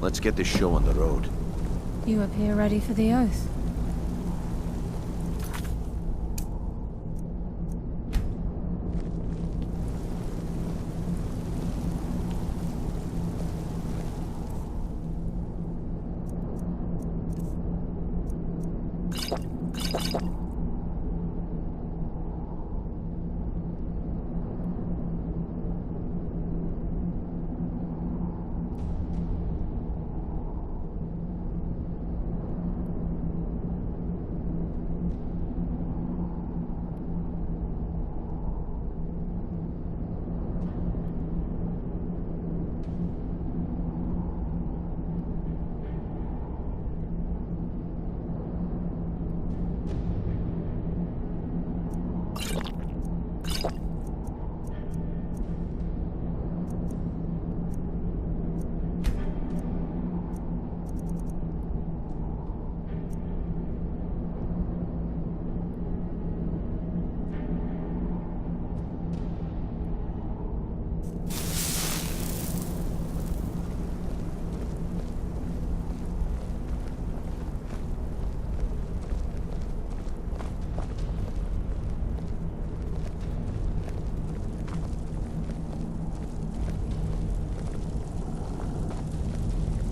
Let's get this show on the road. You appear ready for the oath.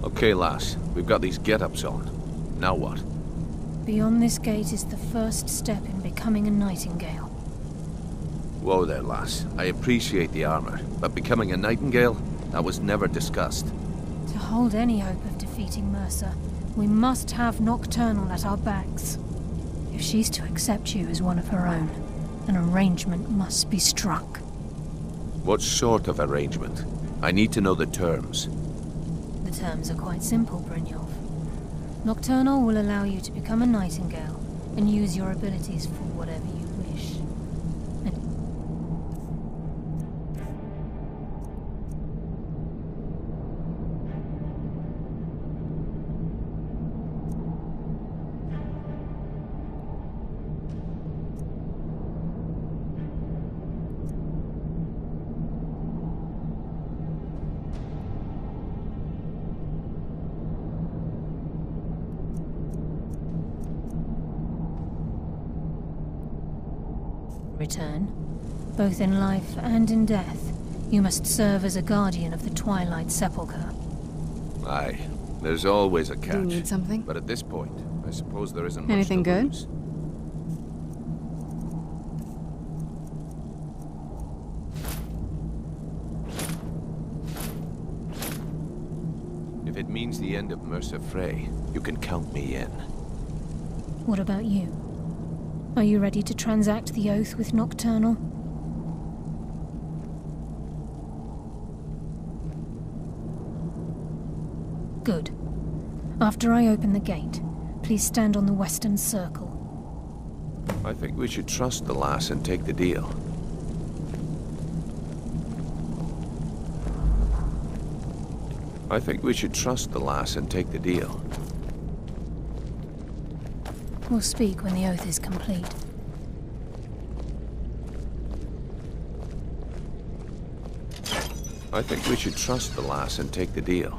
Okay, lass. We've got these get-ups on. Now what? Beyond this gate is the first step in becoming a nightingale. Whoa there, lass. I appreciate the armor, but becoming a nightingale? That was never discussed. To hold any hope of defeating Mercer, we must have Nocturnal at our backs. If she's to accept you as one of her own, an arrangement must be struck. What sort of arrangement? I need to know the terms. The terms are quite simple, Brynjolf. Nocturnal will allow you to become a nightingale and use your abilities for whatever you wish. Return. Both in life and in death, you must serve as a guardian of the Twilight Sepulchre. Aye, there's always a catch. Do you need something? But at this point, I suppose there isn't much Anything to good? lose. If it means the end of Mercer Frey, you can count me in. What about you? Are you ready to transact the oath with Nocturnal? Good. After I open the gate, please stand on the western circle. I think we should trust the lass and take the deal. I think we should trust the lass and take the deal. We'll speak when the oath is complete. I think we should trust the lass and take the deal.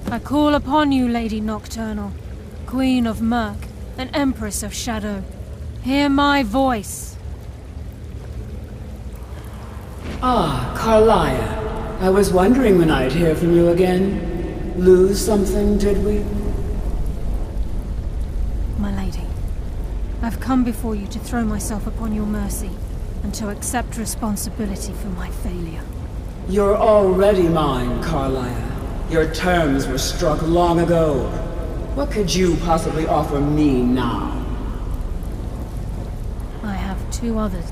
I call upon you, Lady Nocturnal, Queen of Murk, and Empress of Shadow. Hear my voice. Ah, Carlia. I was wondering when I'd hear from you again. Lose something, did we? My lady, I've come before you to throw myself upon your mercy, and to accept responsibility for my failure. You're already mine, Carlia. Your terms were struck long ago. What could you possibly offer me now? I have two others.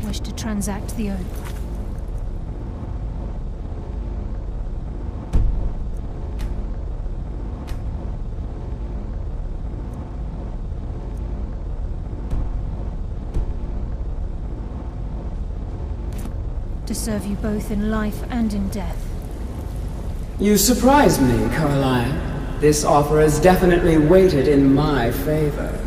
Wish to transact the oath. To serve you both in life and in death. You surprise me, Carlyle. This offer is definitely weighted in my favor.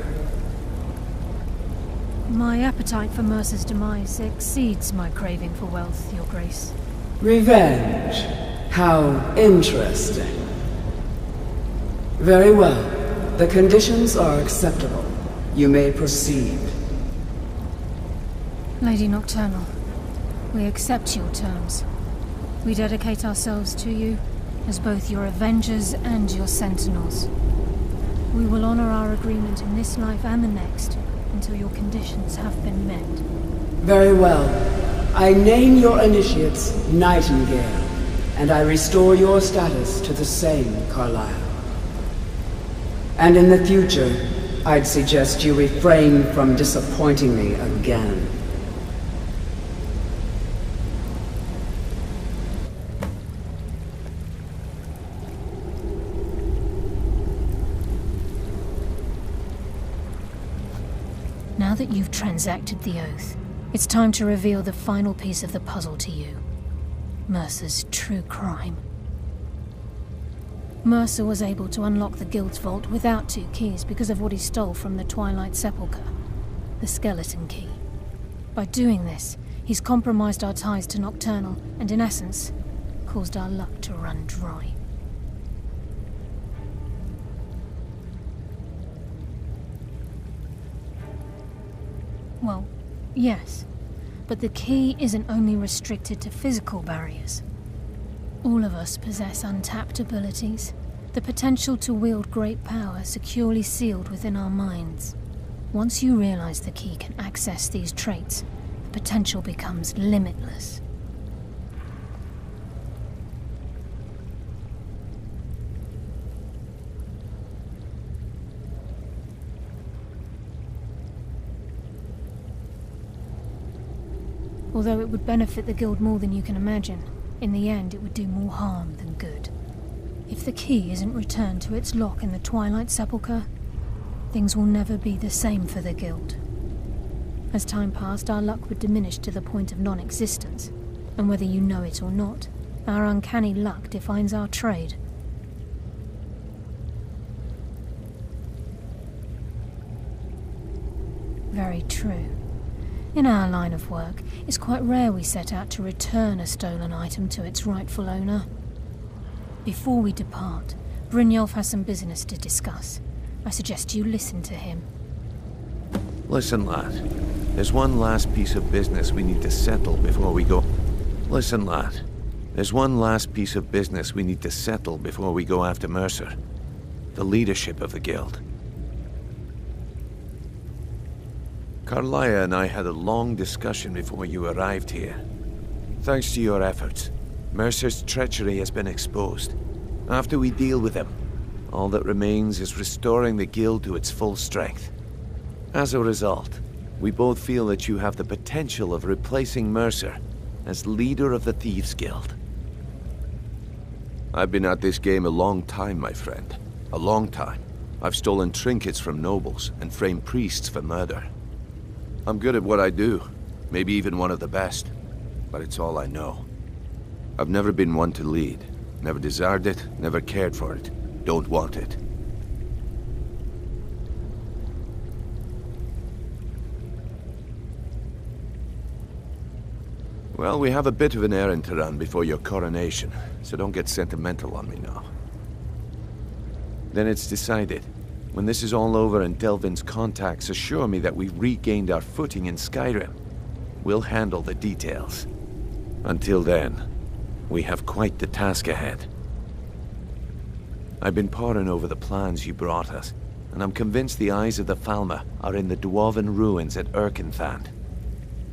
My appetite for Mercer's demise exceeds my craving for wealth, Your Grace. Revenge. How interesting. Very well. The conditions are acceptable. You may proceed. Lady Nocturnal, we accept your terms. We dedicate ourselves to you as both your avengers and your sentinels. We will honor our agreement in this life and the next until your conditions have been met. Very well. I name your initiates Nightingale, and I restore your status to the same, Carlyle. And in the future, I'd suggest you refrain from disappointing me again. Now that you've transacted the oath, it's time to reveal the final piece of the puzzle to you. Mercer's true crime. Mercer was able to unlock the Guild's vault without 2 keys because of what he stole from the Twilight Sepulchre, the skeleton key. By doing this, he's compromised our ties to Nocturnal and, in essence, caused our luck to run dry. Well, yes, but the key isn't only restricted to physical barriers. All of us possess untapped abilities, the potential to wield great power securely sealed within our minds. Once you realize the key can access these traits, the potential becomes limitless. Although it would benefit the Guild more than you can imagine, in the end it would do more harm than good. If the key isn't returned to its lock in the Twilight Sepulchre, things will never be the same for the Guild. As time passed, our luck would diminish to the point of non-existence, and whether you know it or not, our uncanny luck defines our trade. Very true. In our line of work, it's quite rare we set out to return a stolen item to its rightful owner. Before we depart, Brynjolf has some business to discuss. I suggest you listen to him. Listen, lad. There's one last piece of business we need to settle before we go... Listen, lad. There's one last piece of business we need to settle before we go after Mercer. The leadership of the Guild. Carlaya and I had a long discussion before you arrived here. Thanks to your efforts, Mercer's treachery has been exposed. After we deal with him, all that remains is restoring the Guild to its full strength. As a result, we both feel that you have the potential of replacing Mercer as leader of the Thieves Guild. I've been at this game a long time, my friend. A long time. I've stolen trinkets from nobles and framed priests for murder. I'm good at what I do, maybe even one of the best, but it's all I know. I've never been one to lead, never desired it, never cared for it, don't want it. Well, we have a bit of an errand to run before your coronation, so don't get sentimental on me now. Then it's decided. When this is all over and Delvin's contacts assure me that we've regained our footing in Skyrim, we'll handle the details. Until then, we have quite the task ahead. I've been poring over the plans you brought us, and I'm convinced the eyes of the Falmer are in the Dwarven ruins at Erkenthand.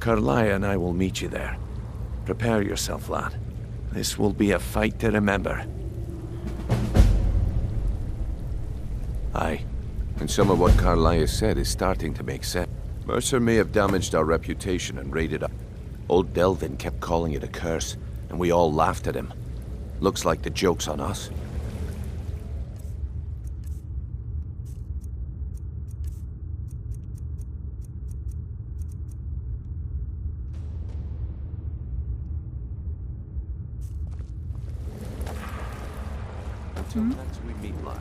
Carlia and I will meet you there. Prepare yourself, lad. This will be a fight to remember. Aye. And some of what Carlia said is starting to make sense. Mercer may have damaged our reputation and raided us. Old Delvin kept calling it a curse, and we all laughed at him. Looks like the joke's on us. Until next we meet, lad.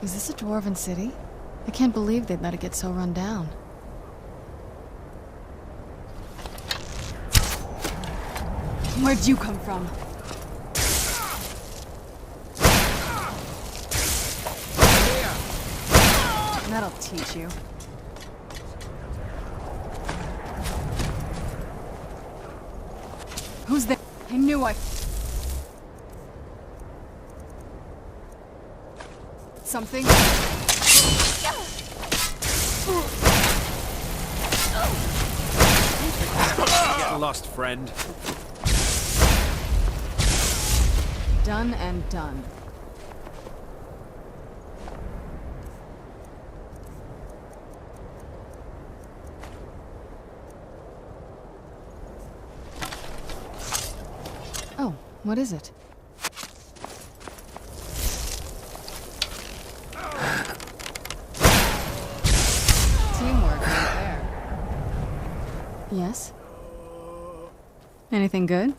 Is this a dwarven city? I can't believe they'd let it get so run down. Where'd you come from? That'll teach you. Who's there? I knew I... Something? Get lost, friend. Done and done. Oh, what is it? Teamwork right there. Yes? Anything good?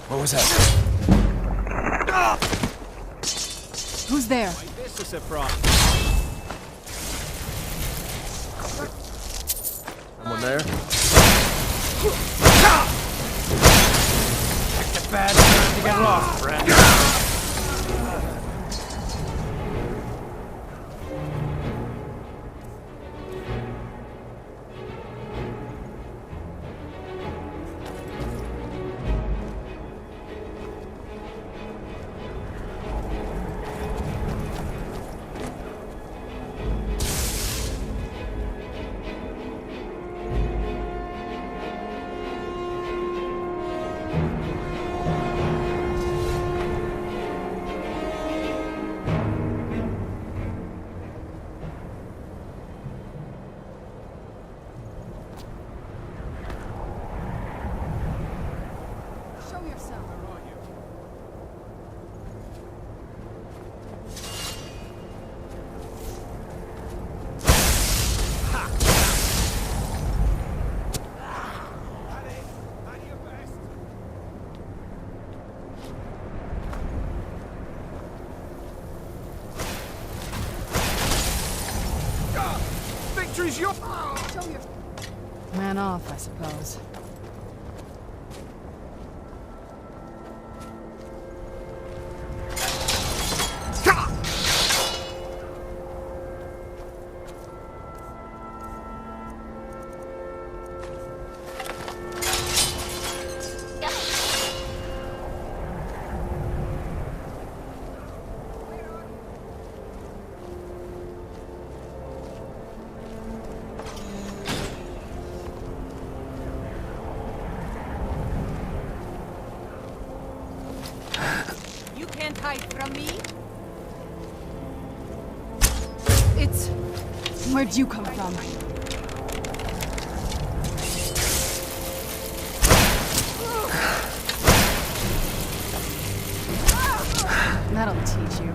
What was that? Who's there? This is a surprise. Someone there? It's a bad time to get lost, friend. Show yourself. Victory's yours! Show yourself. Man off, I suppose. You can't hide from me. It's... Where'd you come from? That'll teach you.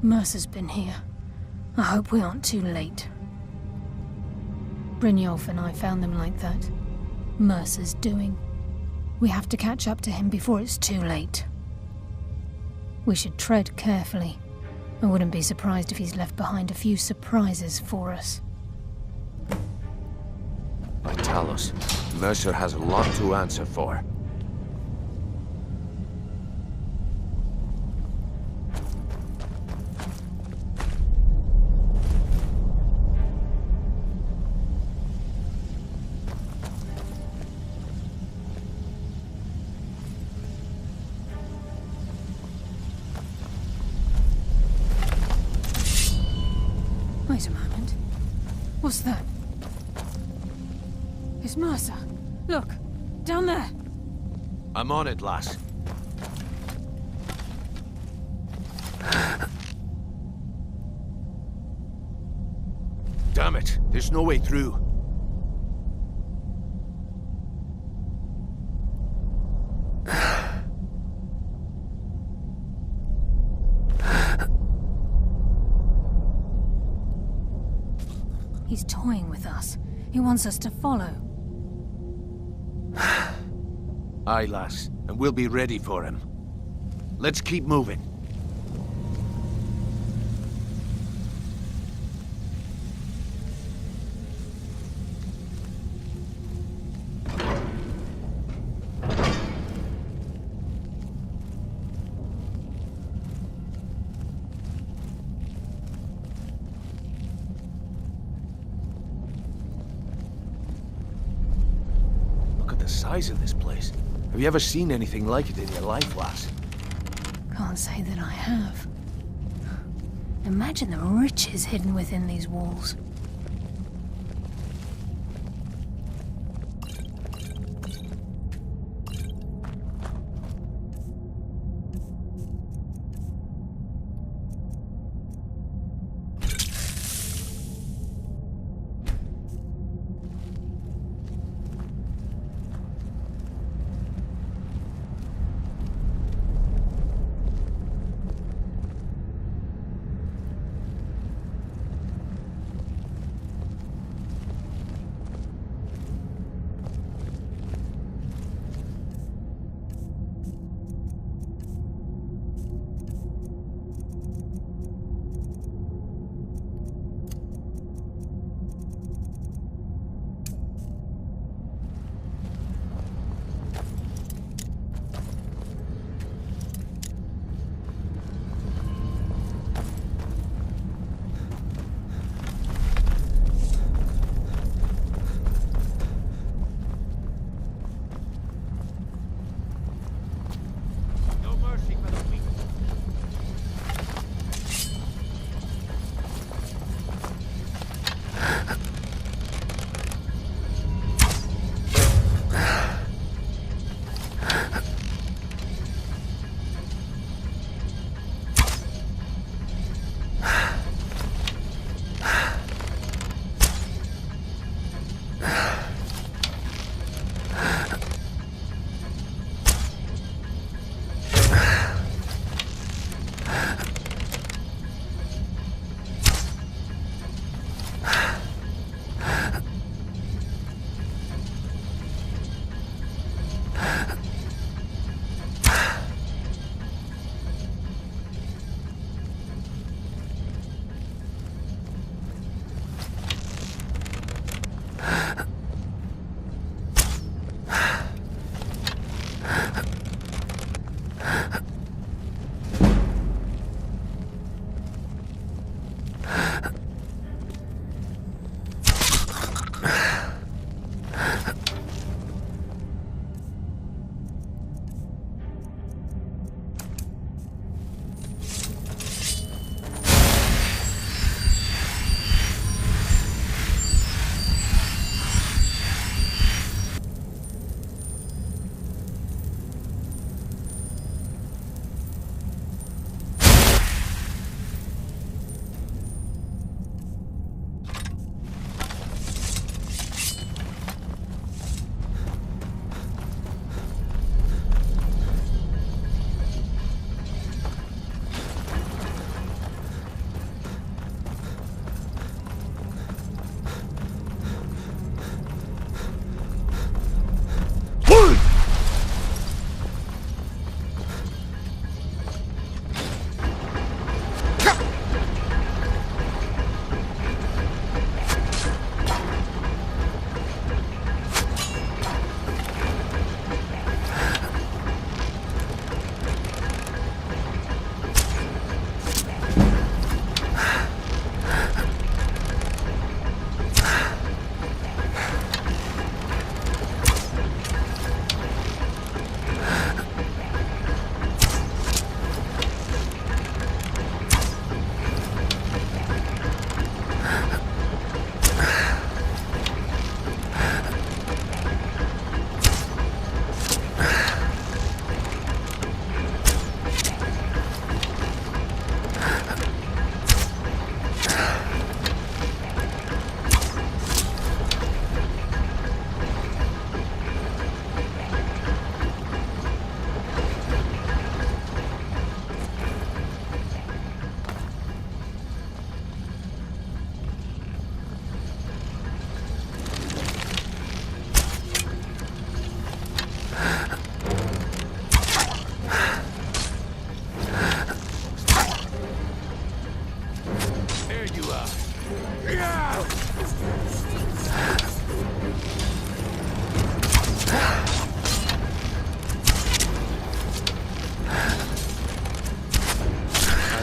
Mercer's been here. I hope we aren't too late. Brynjolf and I found them like that. Mercer's doing. We have to catch up to him before it's too late. We should tread carefully. I wouldn't be surprised if he's left behind a few surprises for us. By Talos, Mercer has a lot to answer for. Wait a moment. What's that? It's Mercer. Look, down there. I'm on it, lass. Damn it, there's no way through. He's toying with us. He wants us to follow. Aye, lass, and we'll be ready for him. Let's keep moving. Look at the size of this place. Have you ever seen anything like it in your life, lass? Can't say that I have. Imagine the riches hidden within these walls.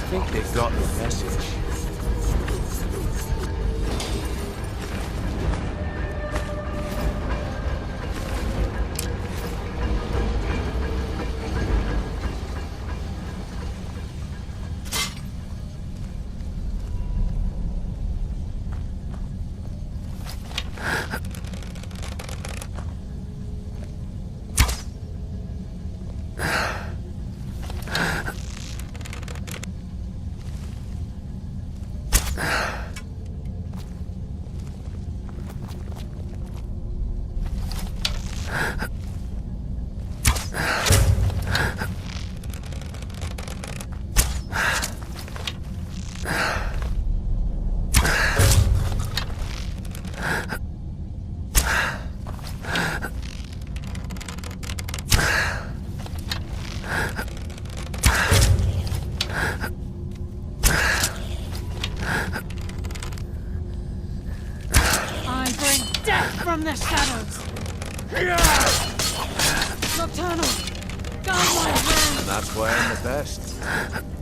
think they got the message. I bring death from the shadows! Nocturnal! Guide my hand! And that's why I'm the best.